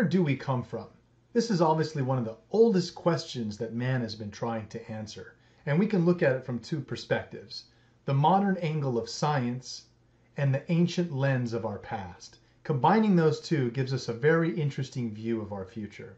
where do we come from? This is obviously one of the oldest questions that man has been trying to answer. And we can look at it from two perspectives: the modern angle of science and the ancient lens of our past. Combining those two gives us a very interesting view of our future.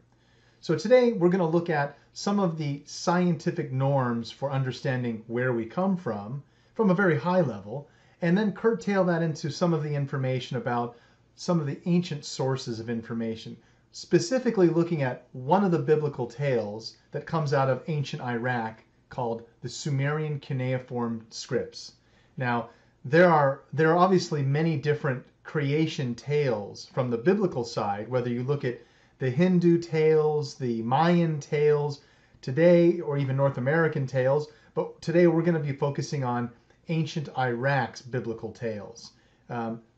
So today we're going to look at some of the scientific norms for understanding where we come from a very high level, and then curtail that into some of the information about some of the ancient sources of information, specifically looking at one of the biblical tales that comes out of ancient Iraq called the Sumerian cuneiform scripts. Now, there are obviously many different creation tales from the biblical side, whether you look at the Hindu tales, the Mayan tales today, or even North American tales. But today we're going to be focusing on ancient Iraq's biblical tales.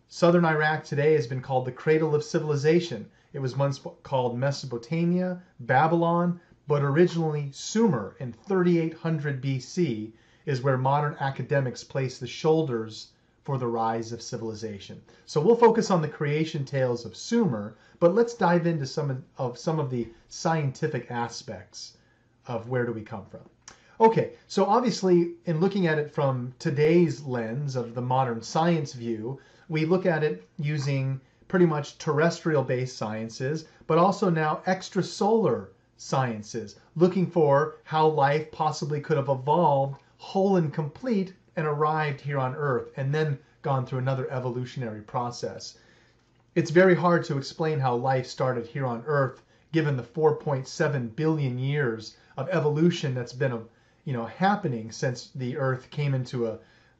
Southern Iraq today has been called the cradle of civilization. It was once called Mesopotamia, Babylon, but originally Sumer in 3800 BC is where modern academics place the shoulders for the rise of civilization. So we'll focus on the creation tales of Sumer, but let's dive into some of the scientific aspects of where do we come from. Okay, so obviously in looking at it from today's lens of the modern science view, we look at it using pretty much terrestrial-based sciences, but also now extrasolar sciences, looking for how life possibly could have evolved whole and complete and arrived here on Earth and then gone through another evolutionary process. It's very hard to explain how life started here on Earth given the 4.7 billion years of evolution that's been happening since the Earth came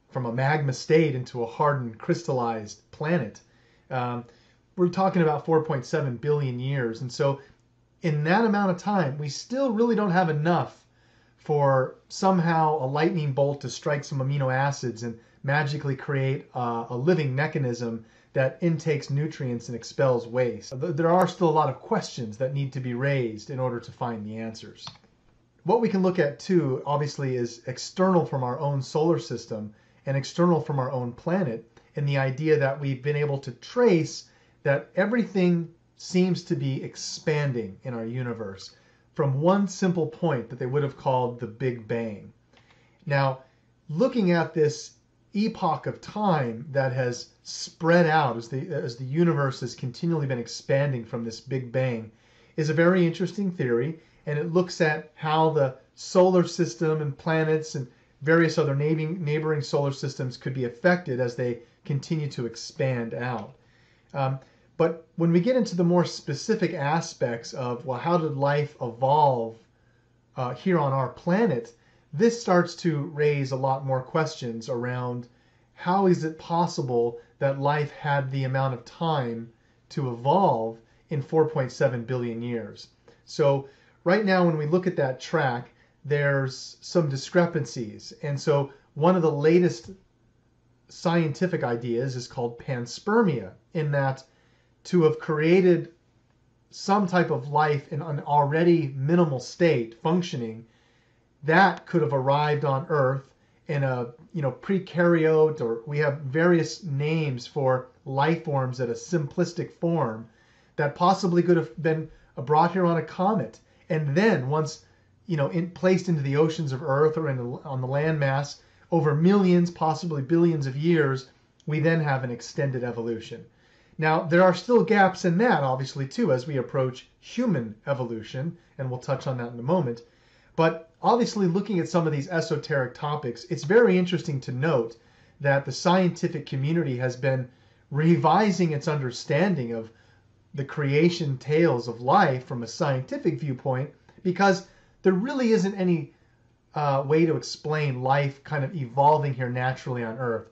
from a magma state into a hardened crystallized planet. We're talking about 4.7 billion years, and so in that amount of time we still really don't have enough for somehow a lightning bolt to strike some amino acids and magically create a living mechanism that intakes nutrients and expels waste. There are still a lot of questions that need to be raised in order to find the answers. What we can look at too, obviously, is external from our own solar system and external from our own planet, and the idea that we've been able to trace that everything seems to be expanding in our universe from one simple point that they would have called the Big Bang. Now, looking at this epoch of time that has spread out as the universe has continually been expanding from this Big Bang is a very interesting theory, and it looks at how the solar system and planets and various other neighboring solar systems could be affected as they continue to expand out. But when we get into the more specific aspects of, well, how did life evolve here on our planet, this starts to raise a lot more questions around how is it possible that life had the amount of time to evolve in 4.7 billion years. So right now when we look at that track, there's some discrepancies. And so one of the latest scientific ideas is called panspermia, in that to have created some type of life in an already minimal state functioning, that could have arrived on Earth in a prekaryote, or we have various names for life forms at a simplistic form that possibly could have been brought here on a comet, and then once placed into the oceans of Earth or on the landmass over millions, possibly billions of years, we then have an extended evolution. Now, there are still gaps in that, obviously, too, as we approach human evolution, and we'll touch on that in a moment. But obviously, looking at some of these esoteric topics, it's very interesting to note that the scientific community has been revising its understanding of the creation tales of life from a scientific viewpoint, because there really isn't any way to explain life kind of evolving here naturally on Earth.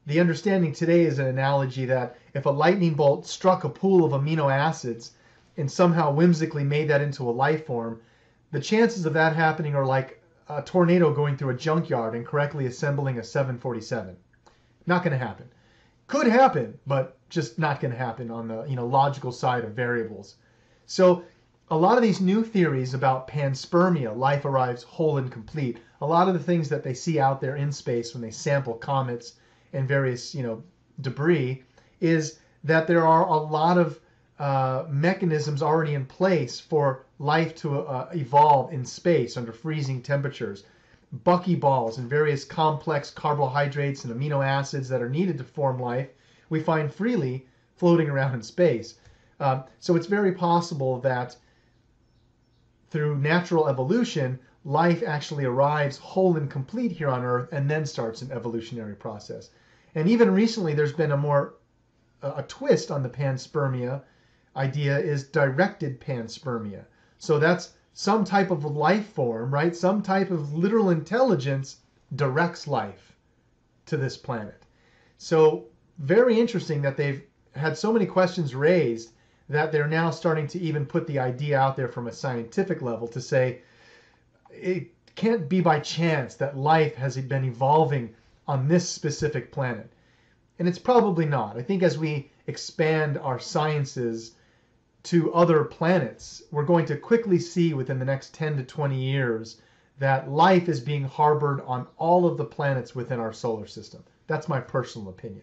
The understanding today is an analogy that if a lightning bolt struck a pool of amino acids and somehow whimsically made that into a life form, the chances of that happening are like a tornado going through a junkyard and correctly assembling a 747. Not going to happen. Could happen, but just not going to happen on the logical side of variables. So a lot of these new theories about panspermia, life arrives whole and complete, a lot of the things that they see out there in space when they sample comets and various debris, is that there are a lot of mechanisms already in place for life to evolve in space under freezing temperatures. Buckyballs and various complex carbohydrates and amino acids that are needed to form life, we find freely floating around in space. So it's very possible that through natural evolution, life actually arrives whole and complete here on Earth and then starts an evolutionary process. And even recently, there's been a twist on the panspermia idea, is directed panspermia. So that's some type of life form, right? Some type of literal intelligence directs life to this planet. So very interesting that they've had so many questions raised that they're now starting to even put the idea out there from a scientific level to say it can't be by chance that life has been evolving on this specific planet. And it's probably not. I think as we expand our sciences to other planets, we're going to quickly see within the next 10 to 20 years that life is being harbored on all of the planets within our solar system. That's my personal opinion.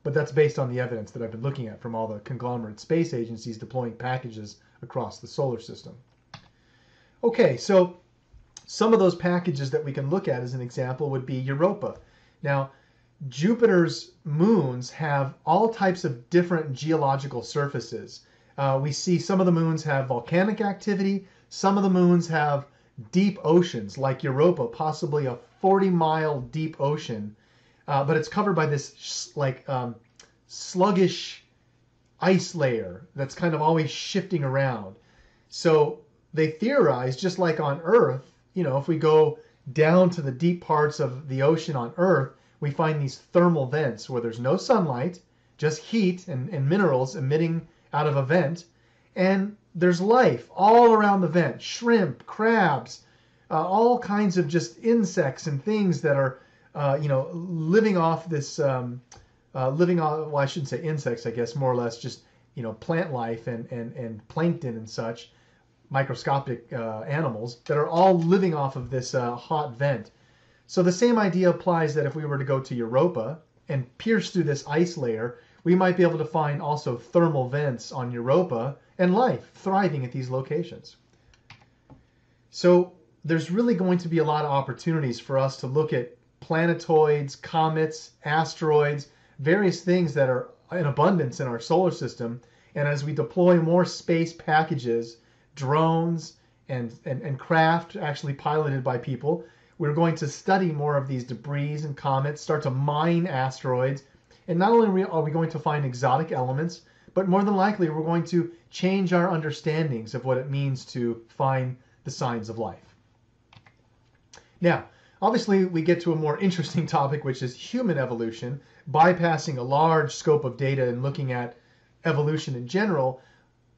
But that's based on the evidence that I've been looking at from all the conglomerate space agencies deploying packages across the solar system. Okay, so some of those packages that we can look at as an example would be Europa. Now, Jupiter's moons have all types of different geological surfaces. We see some of the moons have volcanic activity. Some of the moons have deep oceans, like Europa, possibly a 40-mile deep ocean. But it's covered by this sluggish ice layer that's kind of always shifting around. So they theorize, just like on Earth, if we go down to the deep parts of the ocean on Earth, we find these thermal vents where there's no sunlight, just heat and minerals emitting out of a vent. And there's life all around the vent, shrimp, crabs, all kinds of just insects and things that are living off this, well, I shouldn't say insects, I guess, more or less just, plant life and plankton and such, microscopic animals that are all living off of this hot vent. So the same idea applies that if we were to go to Europa and pierce through this ice layer, we might be able to find also thermal vents on Europa and life thriving at these locations. So there's really going to be a lot of opportunities for us to look at planetoids, comets, asteroids, various things that are in abundance in our solar system. And as we deploy more space packages, drones, and craft actually piloted by people, we're going to study more of these debris and comets, start to mine asteroids. And not only are we going to find exotic elements, but more than likely we're going to change our understandings of what it means to find the signs of life. Now, obviously, we get to a more interesting topic, which is human evolution, bypassing a large scope of data and looking at evolution in general.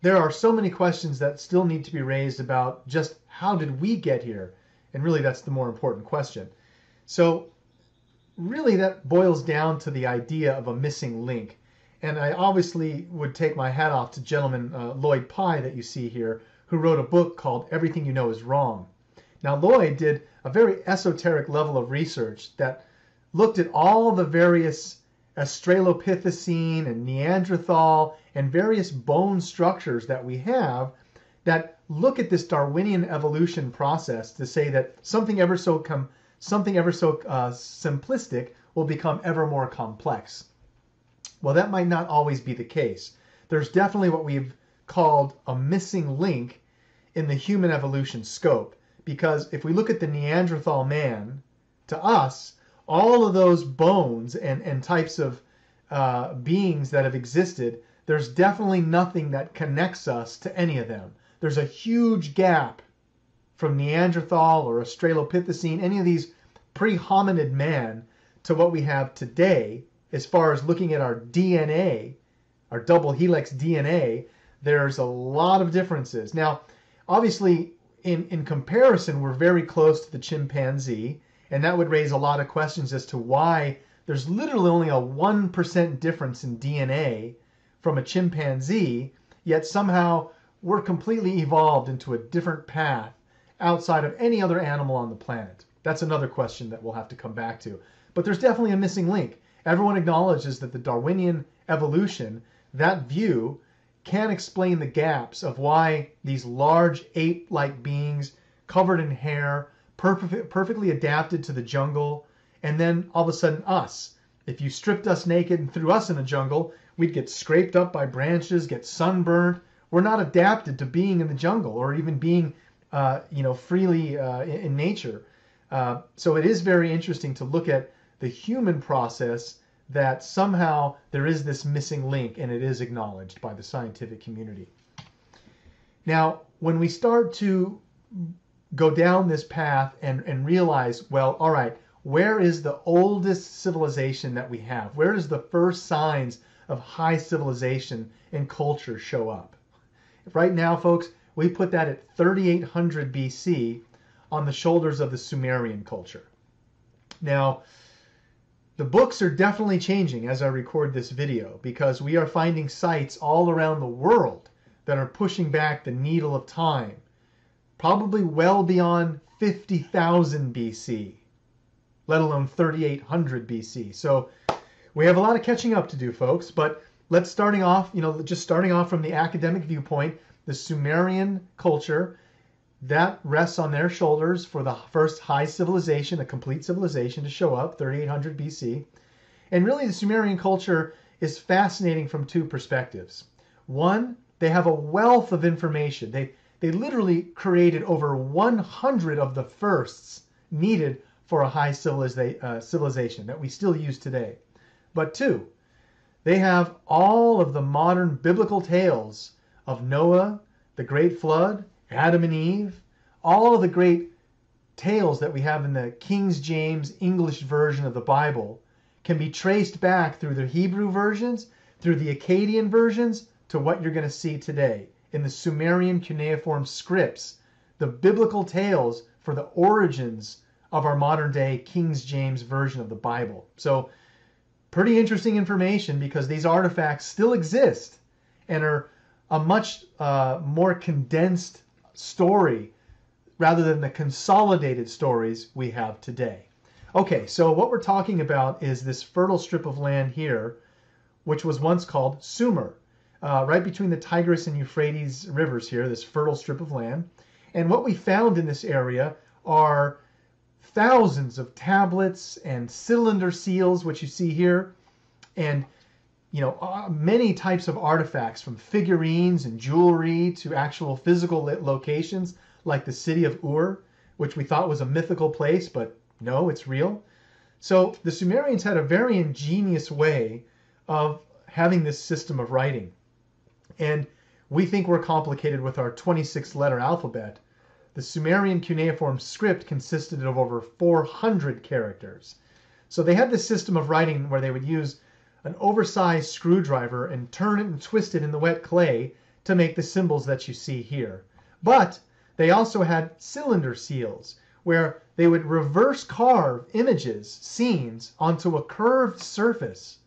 There are so many questions that still need to be raised about just how did we get here? And really, that's the more important question. So really, that boils down to the idea of a missing link. And I obviously would take my hat off to gentleman Lloyd Pye that you see here, who wrote a book called Everything You Know Is Wrong. Now, Lloyd did a very esoteric level of research that looked at all the various Australopithecine and Neanderthal and various bone structures that we have that look at this Darwinian evolution process to say that something ever so simplistic will become ever more complex. Well, that might not always be the case. There's definitely what we've called a missing link in the human evolution scope. Because if we look at the Neanderthal man, to us, all of those bones and types of beings that have existed, there's definitely nothing that connects us to any of them. There's a huge gap from Neanderthal or Australopithecine, any of these pre-hominid man, to what we have today as far as looking at our DNA, our double helix DNA. There's a lot of differences. Now, obviously, in comparison, we're very close to the chimpanzee, and that would raise a lot of questions as to why there's literally only a 1% difference in DNA from a chimpanzee, yet somehow we're completely evolved into a different path outside of any other animal on the planet. That's another question that we'll have to come back to. But there's definitely a missing link. Everyone acknowledges that the Darwinian evolution, that view, can't explain the gaps of why these large ape-like beings covered in hair, perfectly adapted to the jungle, and then all of a sudden us. If you stripped us naked and threw us in a jungle, we'd get scraped up by branches, get sunburned. We're not adapted to being in the jungle or even being, freely in nature. So it is very interesting to look at the human process, that somehow there is this missing link, and it is acknowledged by the scientific community. Now, when we start to go down this path and realize, well, all right, where is the oldest civilization that we have? Where does the first signs of high civilization and culture show up? Right now, folks, we put that at 3800 BC on the shoulders of the Sumerian culture. Now, the books are definitely changing as I record this video, because we are finding sites all around the world that are pushing back the needle of time, probably well beyond 50,000 BC, let alone 3800 BC. So we have a lot of catching up to do, folks, but let's starting off from the academic viewpoint, the Sumerian culture, that rests on their shoulders for the first high civilization, a complete civilization to show up, 3800 BC. And really the Sumerian culture is fascinating from two perspectives. One, they have a wealth of information. They literally created over 100 of the firsts needed for a high civilization that we still use today. But two, they have all of the modern biblical tales of Noah, the Great Flood, Adam and Eve, all of the great tales that we have in the King James English version of the Bible can be traced back through the Hebrew versions, through the Akkadian versions, to what you're going to see today in the Sumerian cuneiform scripts, the biblical tales for the origins of our modern day King James version of the Bible. So pretty interesting information, because these artifacts still exist and are a much more condensed story rather than the consolidated stories we have today. Okay, so what we're talking about is this fertile strip of land here, which was once called Sumer, right between the Tigris and Euphrates rivers here, this fertile strip of land. And what we found in this area are thousands of tablets and cylinder seals, which you see here, and many types of artifacts, from figurines and jewelry to actual physical locations like the city of Ur, which we thought was a mythical place, but no, it's real. So the Sumerians had a very ingenious way of having this system of writing. And we think we're complicated with our 26-letter alphabet. The Sumerian cuneiform script consisted of over 400 characters. So they had this system of writing where they would use an oversized screwdriver and turn it and twist it in the wet clay to make the symbols that you see here. But they also had cylinder seals, where they would reverse carve images, scenes, onto a curved surface.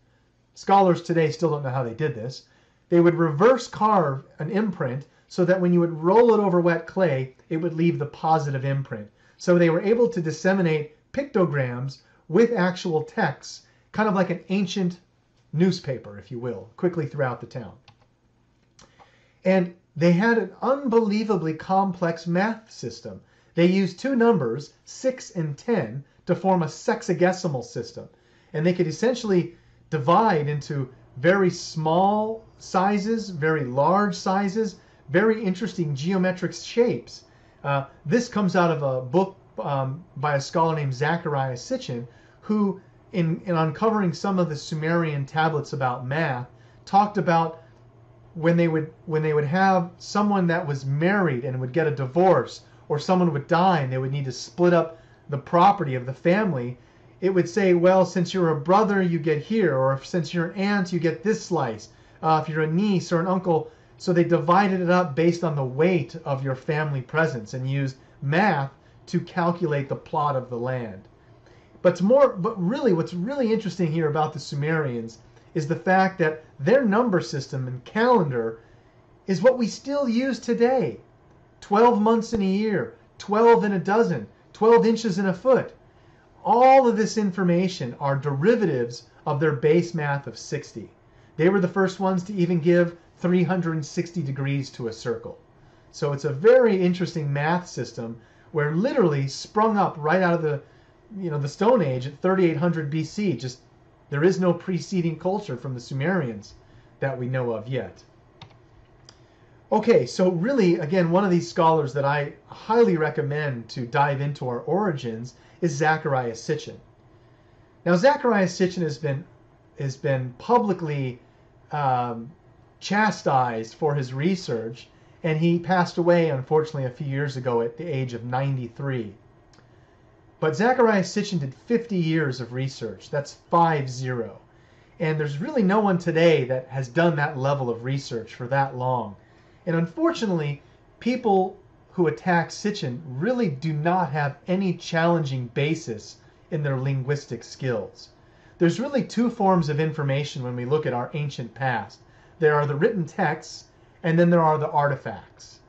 Scholars today still don't know how they did this. They would reverse carve an imprint so that when you would roll it over wet clay, it would leave the positive imprint. So they were able to disseminate pictograms with actual texts, kind of like an ancient newspaper, if you will, quickly throughout the town. And they had an unbelievably complex math system. They used two numbers, 6 and 10, to form a sexagesimal system. And they could essentially divide into very small sizes, very large sizes, very interesting geometric shapes. This comes out of a book by a scholar named Zachariah Sitchin, who, in uncovering some of the Sumerian tablets about math, talked about when they would have someone that was married and would get a divorce, or someone would die and they would need to split up the property of the family, it would say, well, since you're a brother, you get here, or since you're an aunt, you get this slice. If you're a niece or an uncle. So they divided it up based on the weight of your family presence and used math to calculate the plot of the land. But really, what's really interesting here about the Sumerians is the fact that their number system and calendar is what we still use today. 12 months in a year, 12 in a dozen, 12 inches in a foot. All of this information are derivatives of their base math of 60. They were the first ones to even give 360 degrees to a circle. So it's a very interesting math system where literally sprung up right out of the Stone Age at 3800 BC. Just there is no preceding culture from the Sumerians that we know of yet. Okay, so really, again, one of these scholars that I highly recommend to dive into our origins is Zecharia Sitchin. Now, Zecharia Sitchin has been publicly chastised for his research, and he passed away, unfortunately, a few years ago at the age of 93. But Zecharia Sitchin did 50 years of research. That's 50. And there's really no one today that has done that level of research for that long. And unfortunately, people who attack Sitchin really do not have any challenging basis in their linguistic skills. There's really two forms of information when we look at our ancient past. There are the written texts, and then there are the artifacts.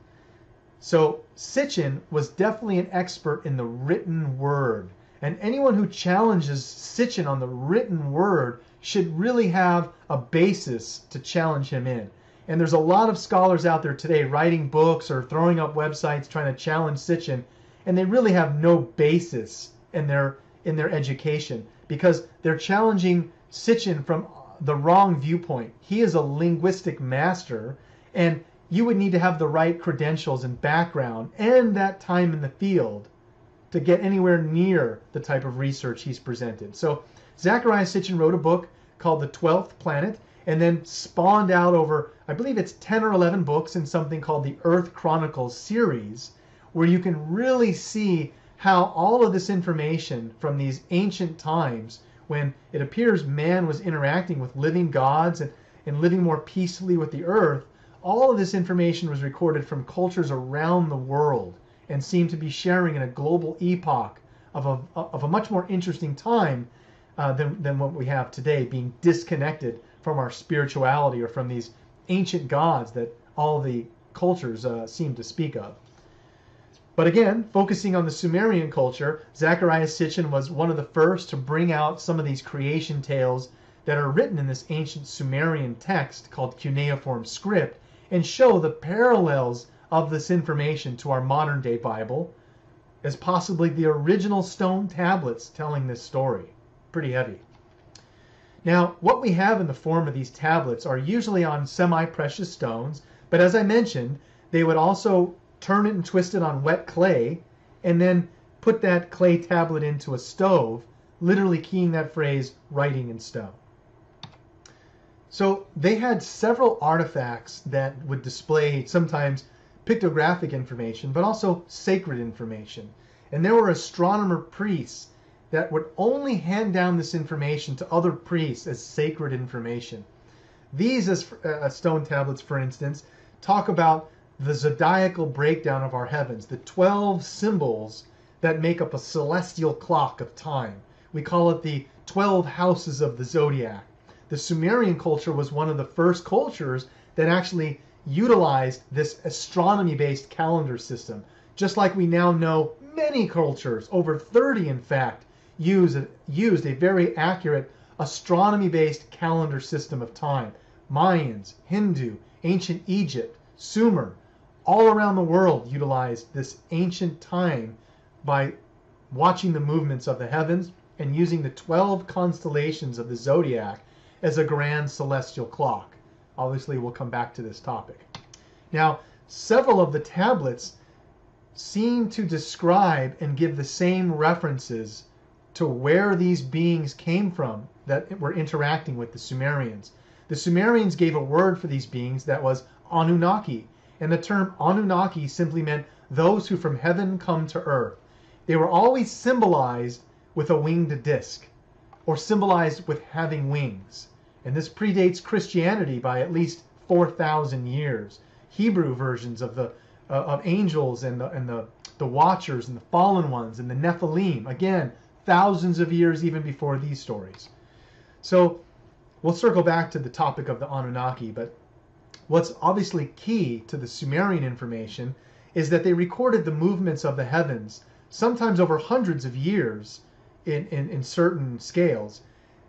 So Sitchin was definitely an expert in the written word. And anyone who challenges Sitchin on the written word should really have a basis to challenge him in. And there's a lot of scholars out there today writing books or throwing up websites trying to challenge Sitchin, and they really have no basis in their education because they're challenging Sitchin from the wrong viewpoint. He is a linguistic master, and you would need to have the right credentials and background and that time in the field to get anywhere near the type of research he's presented. So Zecharia Sitchin wrote a book called The 12th Planet, and then spawned out over, I believe it's 10 or 11 books in something called the Earth Chronicles series, where you can really see how all of this information from these ancient times, when it appears man was interacting with living gods and living more peacefully with the earth, all of this information was recorded from cultures around the world and seemed to be sharing in a global epoch of a much more interesting time than what we have today, being disconnected from our spirituality or from these ancient gods that all the cultures seem to speak of. But again, focusing on the Sumerian culture, Zecharia Sitchin was one of the first to bring out some of these creation tales that are written in this ancient Sumerian text called cuneiform script and show the parallels of this information to our modern day Bible as possibly the original stone tablets telling this story. Pretty heavy. Now, what we have in the form of these tablets are usually on semi-precious stones, but as I mentioned, they would also turn it and twist it on wet clay, and then put that clay tablet into a stove, literally keying that phrase, writing in stone. So they had several artifacts that would display sometimes pictographic information, but also sacred information. And there were astronomer priests that would only hand down this information to other priests as sacred information. These as stone tablets, for instance, talk about the zodiacal breakdown of our heavens, the 12 symbols that make up a celestial clock of time. We call it the 12 houses of the zodiac. The Sumerian culture was one of the first cultures that actually utilized this astronomy-based calendar system. Just like we now know many cultures, over 30 in fact, used a very accurate astronomy-based calendar system of time. Mayans, Hindu, ancient Egypt, Sumer, all around the world utilized this ancient time by watching the movements of the heavens and using the 12 constellations of the zodiac as a grand celestial clock. Obviously, we'll come back to this topic. Now, several of the tablets seem to describe and give the same references to where these beings came from that were interacting with the Sumerians. The Sumerians gave a word for these beings that was Anunnaki, and the term Anunnaki simply meant those who from heaven come to earth. They were always symbolized with a winged disc, or symbolized with having wings. And this predates Christianity by at least 4,000 years. Hebrew versions of angels and the watchers and the fallen ones and the Nephilim, again, thousands of years even before these stories. So we'll circle back to the topic of the Anunnaki, but what's obviously key to the Sumerian information is that they recorded the movements of the heavens, sometimes over hundreds of years in certain scales,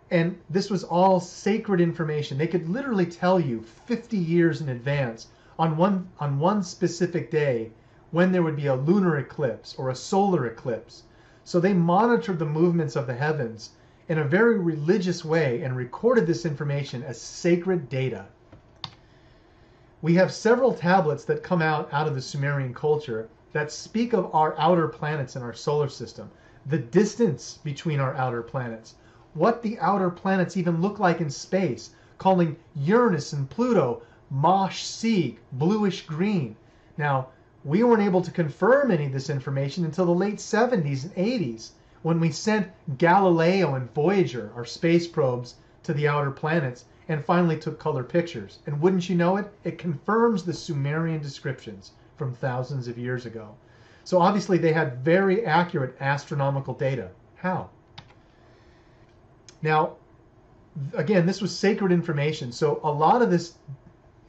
And this was all sacred information. They could literally tell you 50 years in advance on one specific day when there would be a lunar eclipse or a solar eclipse. So they monitored the movements of the heavens in a very religious way and recorded this information as sacred data. We have several tablets that come out of the Sumerian culture that speak of our outer planets in our solar system, the distance between our outer planets, what the outer planets even look like in space, calling Uranus and Pluto Mosh Sea, bluish green. Now, we weren't able to confirm any of this information until the late 70s and 80s, when we sent Galileo and Voyager, our space probes, to the outer planets and finally took color pictures. And wouldn't you know it, it confirms the Sumerian descriptions from thousands of years ago. So obviously they had very accurate astronomical data. How? Now, again, this was sacred information. So a lot of this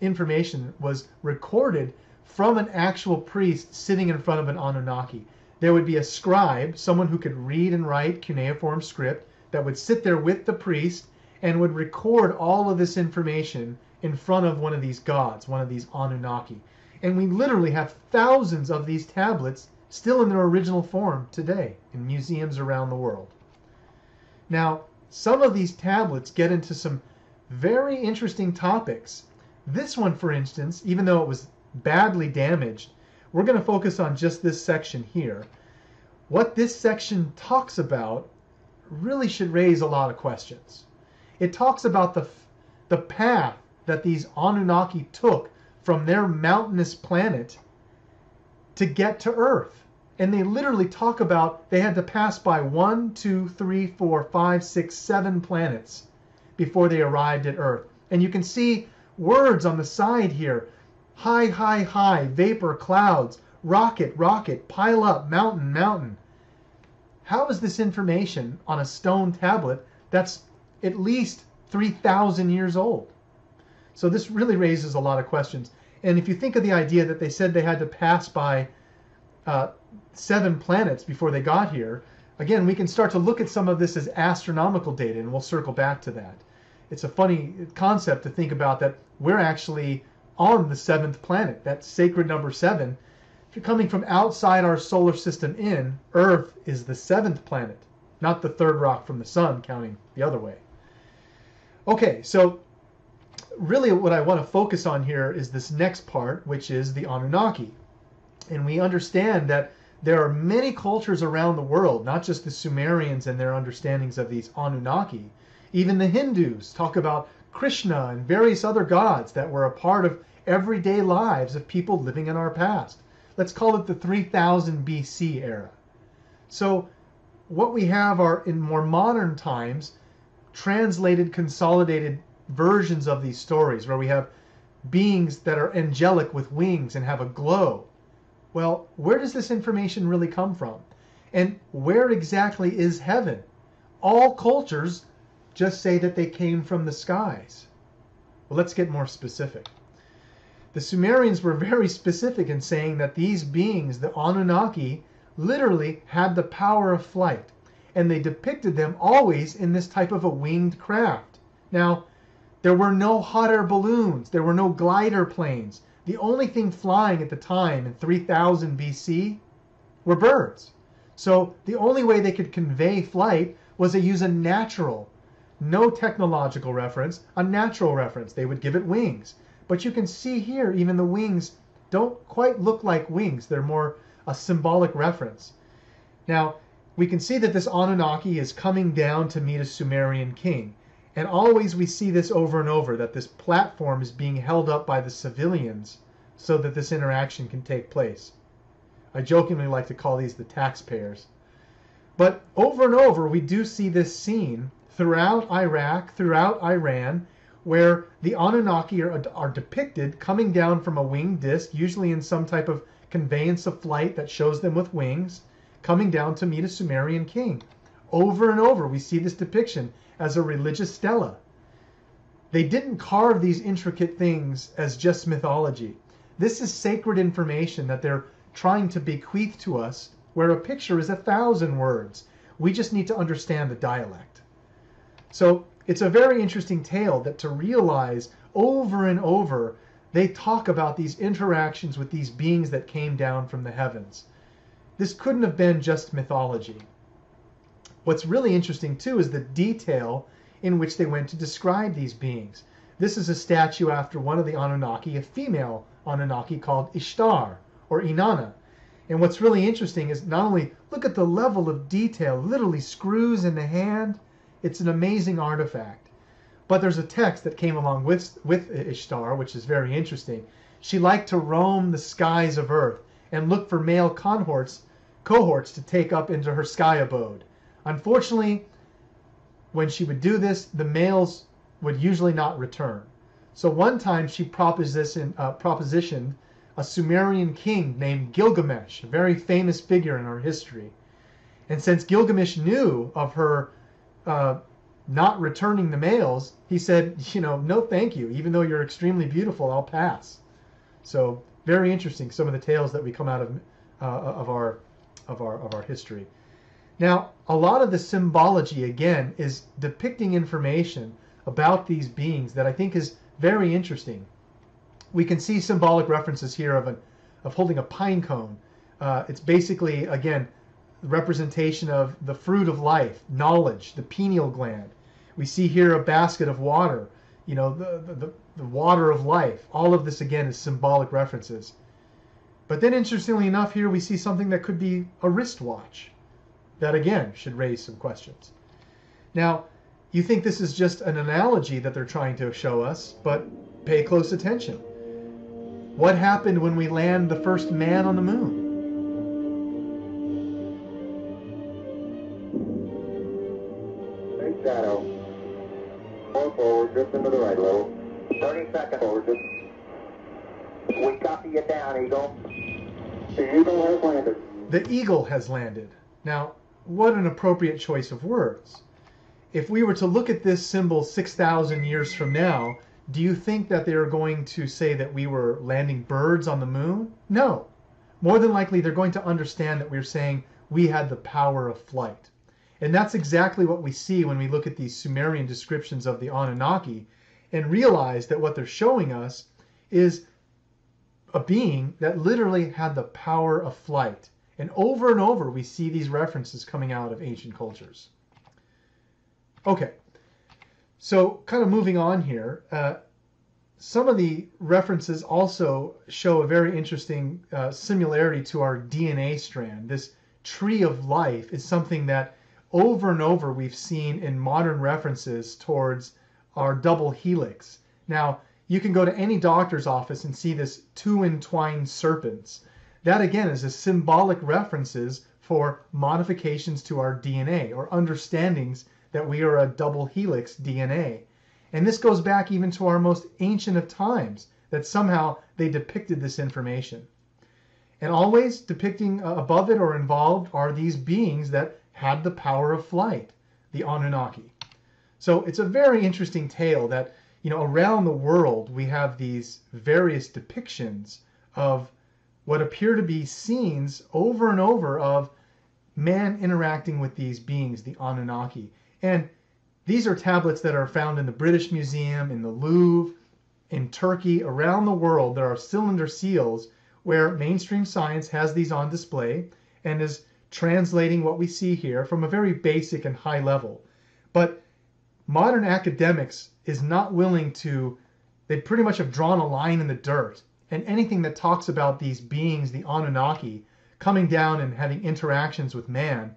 information was recorded from an actual priest sitting in front of an Anunnaki. There would be a scribe, someone who could read and write cuneiform script, that would sit there with the priest and would record all of this information in front of one of these gods, one of these Anunnaki. And we literally have thousands of these tablets still in their original form today in museums around the world. Now, some of these tablets get into some very interesting topics. This one, for instance, even though it was badly damaged, we're going to focus on just this section here. What this section talks about really should raise a lot of questions. It talks about the path that these Anunnaki took from their mountainous planet to get to Earth. And they literally talk about they had to pass by 1, 2, 3, 4, 5, 6, 7 planets before they arrived at Earth. And you can see words on the side here. High, high, high, vapor, clouds, rocket, rocket, pile up, mountain, mountain. How is this information on a stone tablet that's at least 3,000 years old? So this really raises a lot of questions. And if you think of the idea that they said they had to pass by 7 planets before they got here, again, we can start to look at some of this as astronomical data, and we'll circle back to that. It's a funny concept to think about that we're actually on the 7th planet, that sacred number 7. If you're coming from outside our solar system in, Earth is the 7th planet, not the 3rd rock from the sun, counting the other way. Okay, so really what I want to focus on here is this next part, which is the Anunnaki. And we understand that there are many cultures around the world, not just the Sumerians and their understandings of these Anunnaki. Even the Hindus talk about Krishna and various other gods that were a part of everyday lives of people living in our past. Let's call it the 3000 BC era. So what we have are, in more modern times, translated, consolidated versions of these stories where we have beings that are angelic with wings and have a glow. Well, where does this information really come from? And where exactly is heaven? All cultures just say that they came from the skies. Well, let's get more specific. The Sumerians were very specific in saying that these beings, the Anunnaki, literally had the power of flight. And they depicted them always in this type of a winged craft. Now, there were no hot air balloons. There were no glider planes. The only thing flying at the time in 3000 BC were birds. So the only way they could convey flight was to use a natural, no technological reference, a natural reference. They would give it wings. But you can see here, even the wings don't quite look like wings. They're more a symbolic reference. Now, we can see that this Anunnaki is coming down to meet a Sumerian king. And always we see this over and over, that this platform is being held up by the civilians so that this interaction can take place. I jokingly like to call these the taxpayers. But over and over we do see this scene throughout Iraq, throughout Iran, where the Anunnaki are depicted coming down from a winged disc, usually in some type of conveyance of flight that shows them with wings, coming down to meet a Sumerian king. Over and over we see this depiction as a religious stela. They didn't carve these intricate things as just mythology. This is sacred information that they're trying to bequeath to us, where a picture is 1,000 words. We just need to understand the dialect. So it's a very interesting tale that to realize over and over they talk about these interactions with these beings that came down from the heavens. This couldn't have been just mythology. What's really interesting too is the detail in which they went to describe these beings. This is a statue after one of the Anunnaki, a female Anunnaki called Ishtar or Inanna. And what's really interesting is not only look at the level of detail, literally screws in the hand. It's an amazing artifact. But there's a text that came along with Ishtar, which is very interesting. She liked to roam the skies of Earth and look for male cohorts to take up into her sky abode. Unfortunately, when she would do this, the males would usually not return. So one time she propositioned a Sumerian king named Gilgamesh, a very famous figure in our history. And since Gilgamesh knew of her not returning the males, he said, no thank you. Even though you're extremely beautiful, I'll pass. So very interesting, some of the tales that we come out of our history. Now, a lot of the symbology, again, is depicting information about these beings that I think is very interesting. We can see symbolic references here of holding a pine cone. It's basically, again, representation of the fruit of life, knowledge, the pineal gland. We see here a basket of water, the water of life. All of this, again, is symbolic references. But then, interestingly enough, here we see something that could be a wristwatch. That, again, should raise some questions. Now, you think this is just an analogy that they're trying to show us, but pay close attention. What happened when we land the first man on the moon? Big shadow. More forward, just into the right a little. 30 seconds forward, just. We copy you down, Eagle. The Eagle has landed. The Eagle has landed. Now, what an appropriate choice of words. If we were to look at this symbol 6,000 years from now, do you think that they are going to say that we were landing birds on the moon? No. More than likely, they're going to understand that we're saying we had the power of flight. And that's exactly what we see when we look at these Sumerian descriptions of the Anunnaki and realize that what they're showing us is a being that literally had the power of flight. And over, we see these references coming out of ancient cultures. Okay, so kind of moving on here, some of the references also show a very interesting similarity to our DNA strand. This tree of life is something that over and over we've seen in modern references towards our double helix. Now, you can go to any doctor's office and see this two entwined serpents. That again is a symbolic references for modifications to our DNA or understandings that we are a double helix DNA. And this goes back even to our most ancient of times, that somehow they depicted this information. And always depicting above it or involved are these beings that had the power of flight, the Anunnaki. So it's a very interesting tale that, around the world we have these various depictions of what appear to be scenes over and over of man interacting with these beings, the Anunnaki. And these are tablets that are found in the British Museum, in the Louvre, in Turkey, around the world. There are cylinder seals where mainstream science has these on display and is translating what we see here from a very basic and high level. But modern academics is not willing to, they pretty much have drawn a line in the dirt. And anything that talks about these beings, the Anunnaki, coming down and having interactions with man,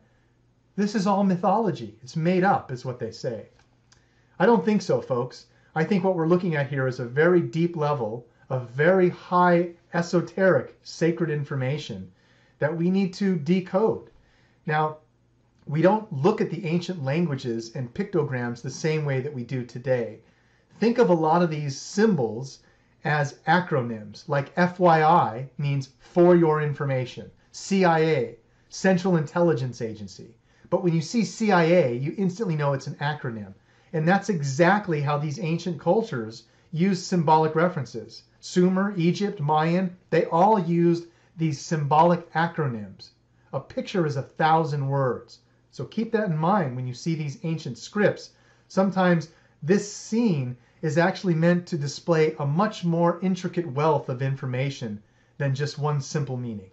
this is all mythology. It's made up, is what they say. I don't think so, folks. I think what we're looking at here is a very deep level of very high esoteric sacred information that we need to decode. Now, we don't look at the ancient languages and pictograms the same way that we do today. Think of a lot of these symbols as acronyms, like FYI means for your information, CIA, Central Intelligence Agency. But when you see CIA, you instantly know it's an acronym. And that's exactly how these ancient cultures used symbolic references. Sumer, Egypt, Mayan, they all used these symbolic acronyms. A picture is 1,000 words. So keep that in mind when you see these ancient scripts. Sometimes this scene is actually meant to display a much more intricate wealth of information than just one simple meaning.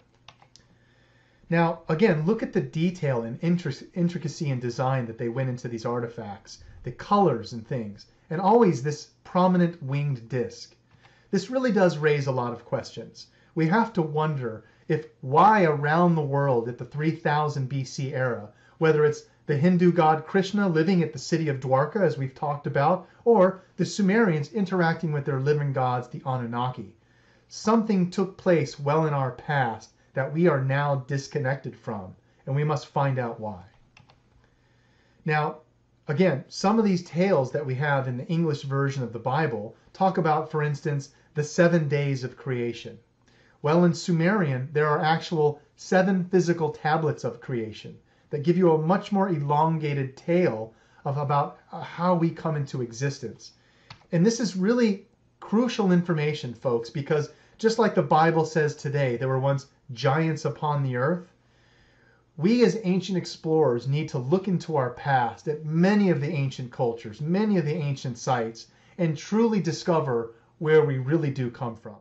Now, again, look at the detail and intricacy and design that they went into these artifacts, the colors and things, and always this prominent winged disc. This really does raise a lot of questions. We have to wonder why around the world at the 3000 BC era, whether it's the Hindu god Krishna living at the city of Dwarka, as we've talked about, or the Sumerians interacting with their living gods, the Anunnaki. Something took place well in our past that we are now disconnected from, and we must find out why. Now, again, some of these tales that we have in the English version of the Bible talk about, for instance, the 7 days of creation. Well, in Sumerian, there are actual 7 physical tablets of creation that give you a much more elongated tale of about how we come into existence. And this is really crucial information, folks, because just like the Bible says today, there were once giants upon the earth, we as ancient explorers need to look into our past at many of the ancient cultures, many of the ancient sites, and truly discover where we really do come from.